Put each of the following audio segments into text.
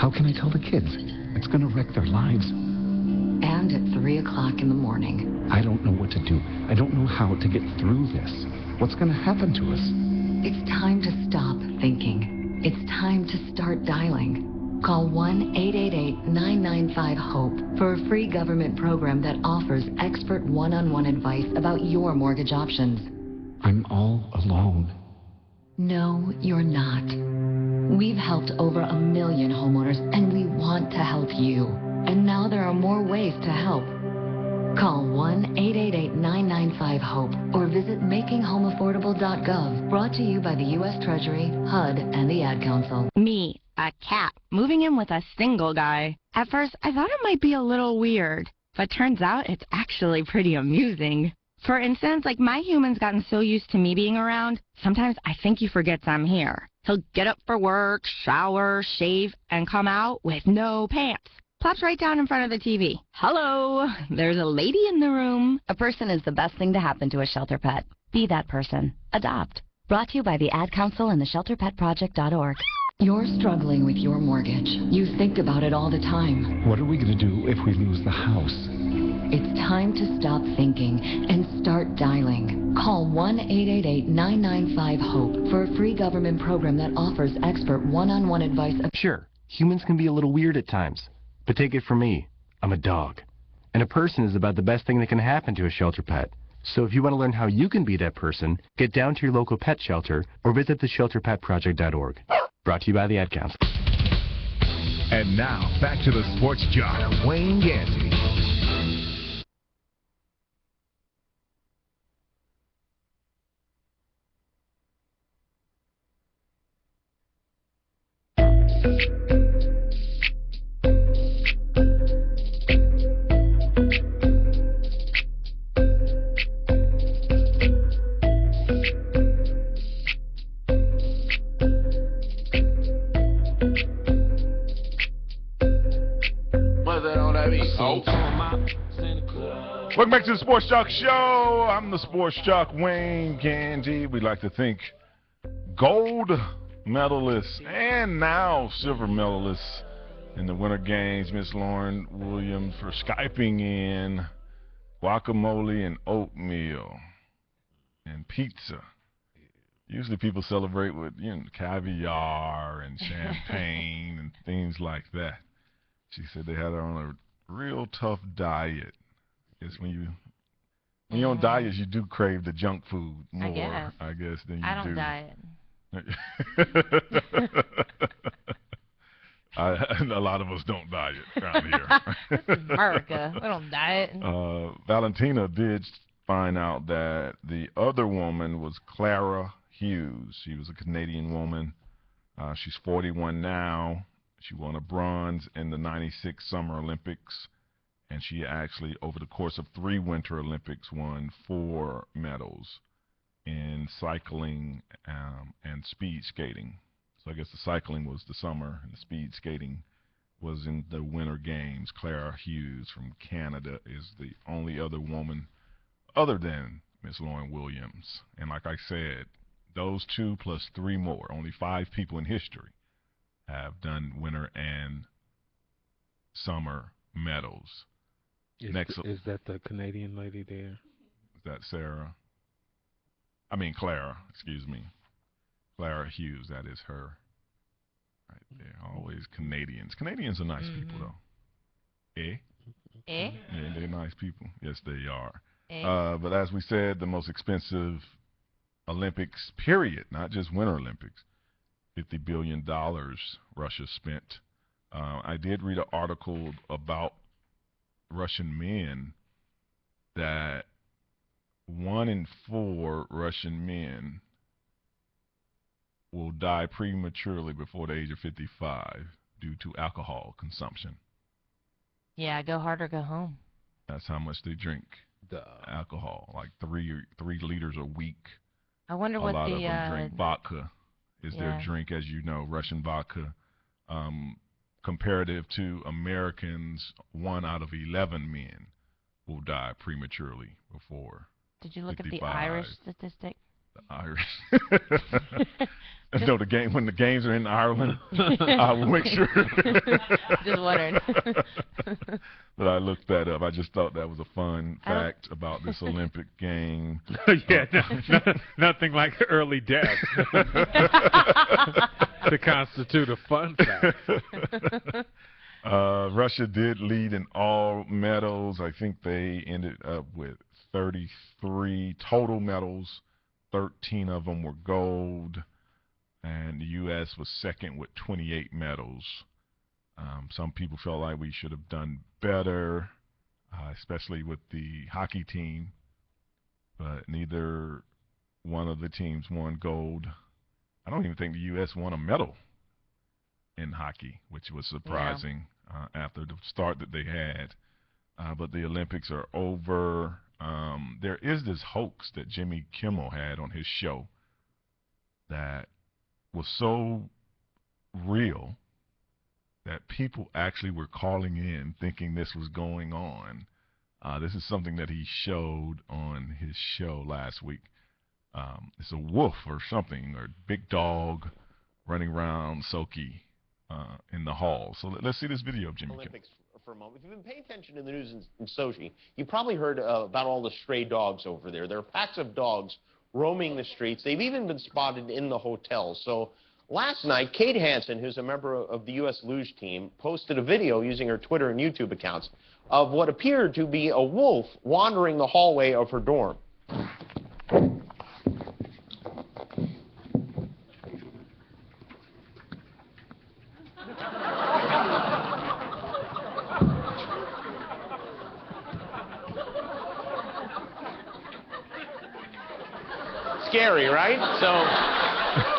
How can I tell the kids? It's going to wreck their lives. And at 3 o'clock in the morning. I don't know what to do. I don't know how to get through this. What's going to happen to us? It's time to stop thinking. It's time to start dialing. Call 1-888-995-HOPE for a free government program that offers expert one-on-one advice about your mortgage options. I'm all alone. No, you're not. We've helped over 1 million homeowners, and we want to help you. And now there are more ways to help. Call 1-888-995-HOPE or visit makinghomeaffordable.gov. Brought to you by the U.S. Treasury, HUD, and the Ad Council. Me, a cat, moving in with a single guy. At first, I thought it might be a little weird, but turns out it's actually pretty amusing. For instance, like my human's gotten so used to me being around, sometimes I think he forgets I'm here. He'll get up for work, shower, shave, and come out with no pants. Plops right down in front of the TV. Hello, there's a lady in the room. A person is the best thing to happen to a shelter pet. Be that person. Adopt. Brought to you by the Ad Council and the ShelterPetProject.org. You're struggling with your mortgage. You think about it all the time. What are we going to do if we lose the house? It's time to stop thinking and start dialing. Call 1-888-995-HOPE for a free government program that offers expert one-on-one advice. Sure, humans can be a little weird at times. But take it from me, I'm a dog. And a person is about the best thing that can happen to a shelter pet. So if you want to learn how you can be that person, get down to your local pet shelter or visit theshelterpetproject.org. Brought to you by the Ad Council. And now, back to the sports jock, Wayne Gandy. Welcome back to the Sports Jock Show. I'm the Sports Jock, Wayne Gandy. We'd like to thank gold medalists and now silver medalists in the Winter Games, Miss Lauren Williams, for Skyping in guacamole and oatmeal and pizza. Usually people celebrate with, caviar and champagne and things like that. She said they had her on a real tough diet. It's when you're on diets, you do crave the junk food more, I guess, than you do. I don't diet. A lot of us don't diet around here. This is America. We don't diet. Valentina did find out that the other woman was Clara Hughes. She was a Canadian woman. She's 41 now. She won a bronze in the 96 Summer Olympics. And she actually, over the course of 3 Winter Olympics, won 4 medals in cycling and speed skating. So I guess the cycling was the summer, and the speed skating was in the Winter Games. Clara Hughes from Canada is the only other woman other than Miss Lauren Williams. And like I said, those 2 plus 3 more, only 5 people in history have done winter and summer medals. Is that the Canadian lady there? Is that Clara? Clara, excuse me. Clara Hughes, that is her. Right there. Always Canadians. Canadians are nice people, though. Eh? Eh? Yeah, they're nice people. Yes, they are. Eh? But as we said, the most expensive Olympics, period, not just Winter Olympics, $50 billion Russia spent. I did read an article about Russian men that 1 in 4 Russian men will die prematurely before the age of 55 due to alcohol consumption. Yeah, go hard or go home. That's how much they drink alcohol, like 3 liters a week. I wonder what a lot the of them drink vodka is their drink, as you know, Russian vodka. Comparative to Americans, 1 out of 11 men will die prematurely before Did you look 55. at the Irish statistic? Irish. No, when the games are in Ireland, I will make sure. Just wondering. But I looked that up. I just thought that was a fun fact about this Olympic game. Yeah, nothing like early death to constitute a fun fact. Russia did lead in all medals. I think they ended up with 33 total medals. 13 of them were gold. And the U.S. was second with 28 medals. Some people felt like we should have done better, especially with the hockey team. But neither one of the teams won gold. I don't even think the U.S. won a medal in hockey, which was surprising after the start that they had. But the Olympics are over. There is this hoax that Jimmy Kimmel had on his show that was so real that people actually were calling in thinking this was going on. This is something that he showed on his show last week. It's a wolf or something, or big dog running around Sochi in the hall. So let's see this video of Jimmy Kimmel. For a moment. If you've been paying attention in the news in Sochi, you probably heard about all the stray dogs over there. There are packs of dogs roaming the streets. They've even been spotted in the hotels. So last night, Kate Hansen, who's a member of the U.S. luge team, posted a video using her Twitter and YouTube accounts of what appeared to be a wolf wandering the hallway of her dorm. Scary, right? So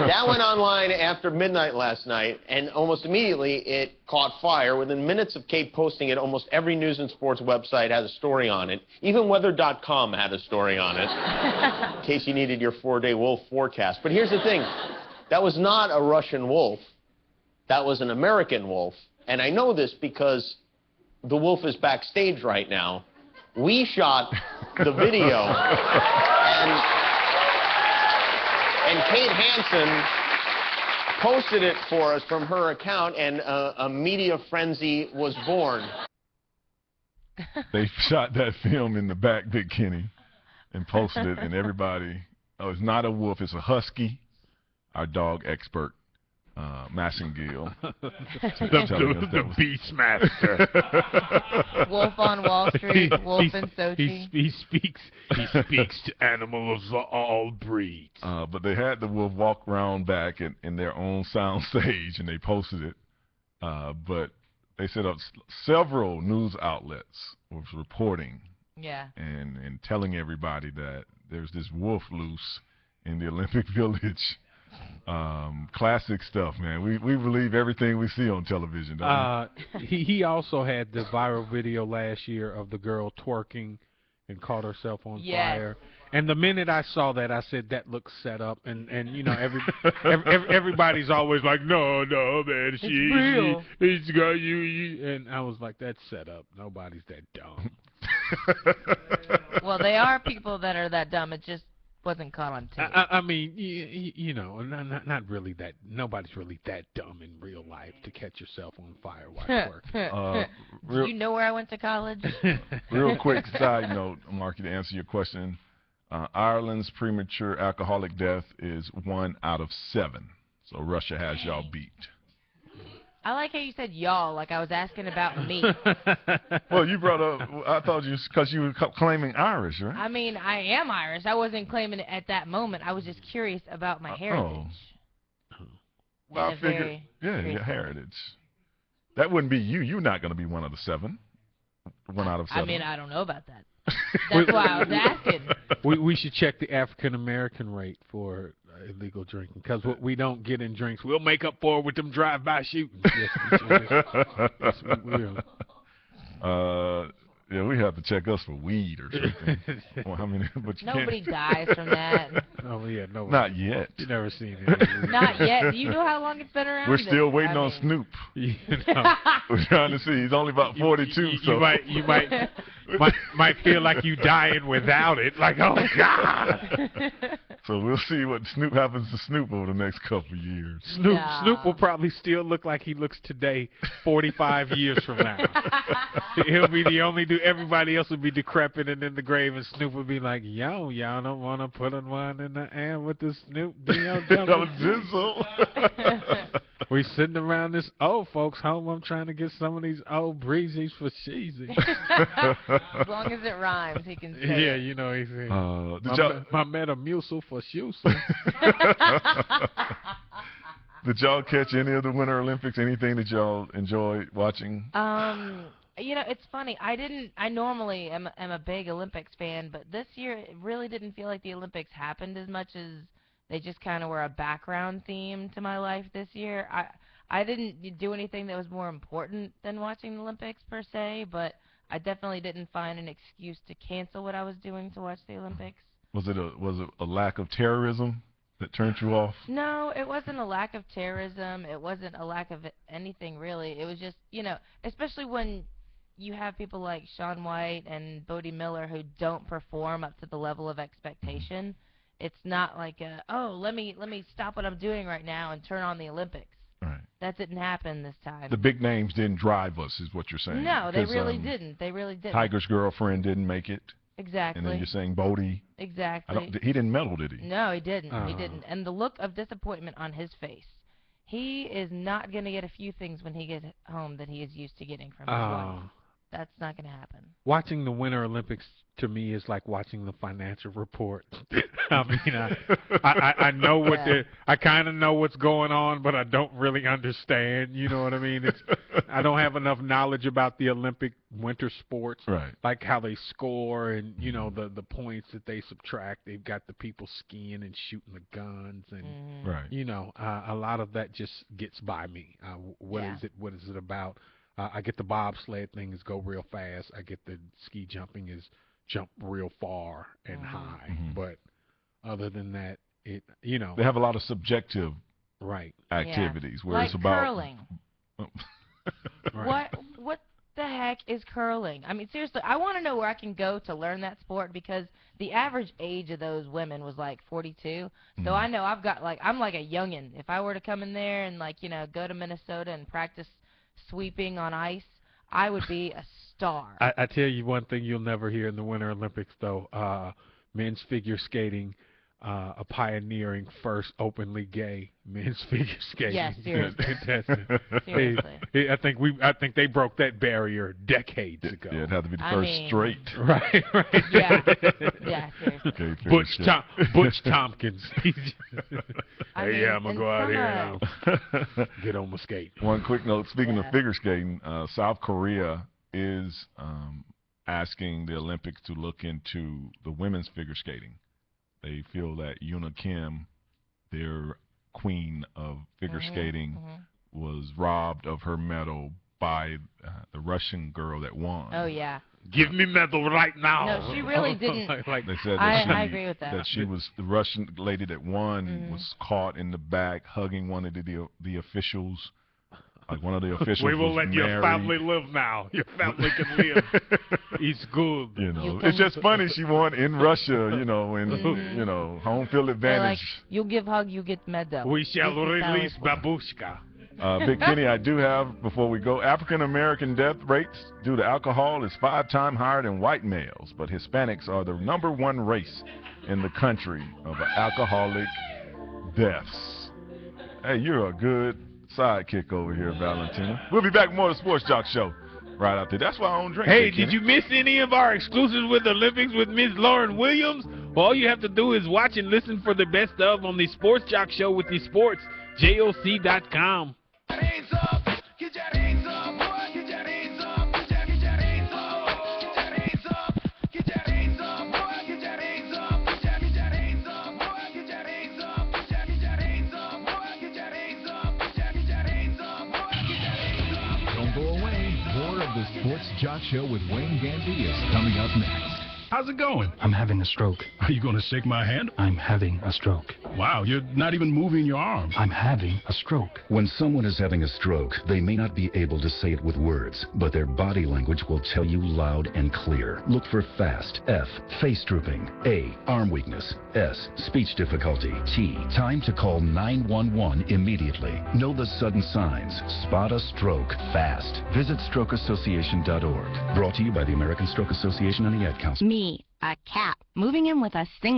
that went online after midnight last night, and almost immediately it caught fire. Within minutes of Kate posting it, almost every news and sports website had a story on it. Even weather.com had a story on it, in case you needed your 4-day wolf forecast. But here's the thing. That was not a Russian wolf. That was an American wolf. And I know this because the wolf is backstage right now. We shot the video, and Kate Hansen posted it for us from her account, and a media frenzy was born. They shot that film in the back, Big Kenny, and posted it, and everybody, oh, it's not a wolf, it's a husky. Our dog expert, Massengill. The Beastmaster. Wolf on Wall Street, wolf in Sochi. He speaks to animals of all breeds. But they had the wolf walk around back in their own sound stage, and they posted it. But they said several news outlets was reporting and telling everybody that there's this wolf loose in the Olympic Village. Classic stuff, man. We believe everything we see on television, don't we? He also had the viral video last year of the girl twerking and caught herself on fire. And the minute I saw that, I said that looks set up. And you know, everybody's always like, no, man, he's got you. And I was like, that's set up. Nobody's that dumb. Well, they are people that are that dumb. It just wasn't caught on tape. I mean, you know, not really that. Nobody's really that dumb in real life to catch yourself on fire while working. Do you know where I went to college? Real quick side note, Marky, to answer your question, Ireland's premature alcoholic death is 1 out of 7. So Russia has y'all beat. I like how you said y'all, like I was asking about me. Well, you brought up, I thought you, because you were claiming Irish, right? I mean, I am Irish. I wasn't claiming it at that moment. I was just curious about my heritage. Well, I figured, your heritage. That wouldn't be you. You're not going to be 1 out of 7. 1 out of 7. I mean, I don't know about that. That's why I was asking. We should check the African-American rate for illegal drinking, because what we don't get in drinks, we'll make up for with them drive-by shootings. Yes, we will. Yeah, we have to check us for weed or something. Well, I mean, but nobody dies from that. Oh yeah, no. Not yet. You've never seen it. Not yet. Do you know how long it's been around? We're still waiting on Snoop. You know. We're trying to see. He's only about 42, you might might feel like you dying without it. Like, oh God. So we'll see what Snoop happens to Snoop over the next couple of years. Snoop will probably still look like he looks today 45 years from now. He'll be the only dude. Everybody else will be decrepit and in the grave, and Snoop will be like, yo, y'all don't want to put one in the air with the Snoop Jizzle. We sitting around this old folks' home. I'm trying to get some of these old breezies for cheesy. As long as it rhymes, he can say Yeah, it. you know, he's my Metamucil for shoes. Did y'all catch any of the Winter Olympics? Anything that y'all enjoyed watching? You know, it's funny. I normally am a big Olympics fan, but this year it really didn't feel like the Olympics happened as much as they just kind of were a background theme to my life this year. I didn't do anything that was more important than watching the Olympics per se, but I definitely didn't find an excuse to cancel what I was doing to watch the Olympics. Was it a lack of terrorism that turned you off? No, it wasn't a lack of terrorism. It wasn't a lack of anything really. It was just, you know, especially when you have people like Shaun White and Bodie Miller who don't perform up to the level of expectation. It's not like let me stop what I'm doing right now and turn on the Olympics. Right. That didn't happen this time. The big names didn't drive us, is what you're saying. No, they really didn't. They really didn't. Tiger's girlfriend didn't make it. Exactly. And then you're saying Bodie. Exactly. He didn't medal, did he? No, he didn't. He didn't. And the look of disappointment on his face. He is not going to get a few things when he gets home that he is used to getting from his wife. That's not going to happen. Watching the Winter Olympics to me is like watching the financial report. I mean, I know what I kind of know what's going on, but I don't really understand. You know what I mean? I don't have enough knowledge about the Olympic winter sports, right? Like how they score and the points that they subtract. They've got the people skiing and shooting the guns, and a lot of that just gets by me. What is it? What is it about? I get the bobsled thing is go real fast. I get the ski jumping is jump real far and high. But other than that, they have a lot of subjective activities where like it's about curling. What the heck is curling? I mean, seriously, I want to know where I can go to learn that sport because the average age of those women was like 42. So I know I'm like a youngin'. If I were to come in there and go to Minnesota and practice sweeping on ice, I would be a star. I tell you one thing you'll never hear in the Winter Olympics, though. Men's figure skating, a pioneering first openly gay men's figure skating. Yes, seriously. Seriously. I think they broke that barrier decades ago. Yeah, it had to be the first straight. Right. Yeah, seriously. Okay, Butch Tompkins. I'm gonna go out here and get on my skate. One quick note: speaking of figure skating, South Korea is asking the Olympics to look into the women's figure skating. They feel that Yuna Kim, their queen of figure skating, was robbed of her medal by the Russian girl that won. Oh yeah. Give me medal right now. No, she really didn't. They said that I agree with that. That she was the Russian lady that won was caught in the back hugging one of the officials. Like one of the officials. We will let married. your family live now. Your family can live. It's good. It's just funny she won in Russia. And home field advantage. Like, you give hug, you get medal. We shall release Babushka. Big Kenny, I do have, before we go, African-American death rates due to alcohol is 5 times higher than white males, but Hispanics are the #1 race in the country of alcoholic deaths. Hey, you're a good sidekick over here, Valentina. We'll be back with more of the Sports Jock Show right out there. That's why I don't drink. Hey, did you miss any of our exclusives with the Olympics with Ms. Lauren Williams? Well, all you have to do is watch and listen for the best of on the Sports Jock Show with the Sports, JOC.com. Hands up, get your hands up, boy, get your hands up, get your hands up, get your hands up, get your hands up, boy, get your hands up, get your hands up, boy, get your hands up, get your hands up, boy, get your hands up, get your hands up, boy, get your hands up. Don't go away. More of the Sports Jock Show with Wayne Gandy is coming up next. How's it going? I'm having a stroke. Are you going to shake my hand? I'm having a stroke. Wow, you're not even moving your arm. I'm having a stroke. When someone is having a stroke, they may not be able to say it with words, but their body language will tell you loud and clear. Look for FAST. F, face drooping. A, arm weakness. S, speech difficulty. T, time to call 911 immediately. Know the sudden signs. Spot a stroke fast. Visit strokeassociation.org. Brought to you by the American Stroke Association and the Ad Council. Me, a cat, moving in with a single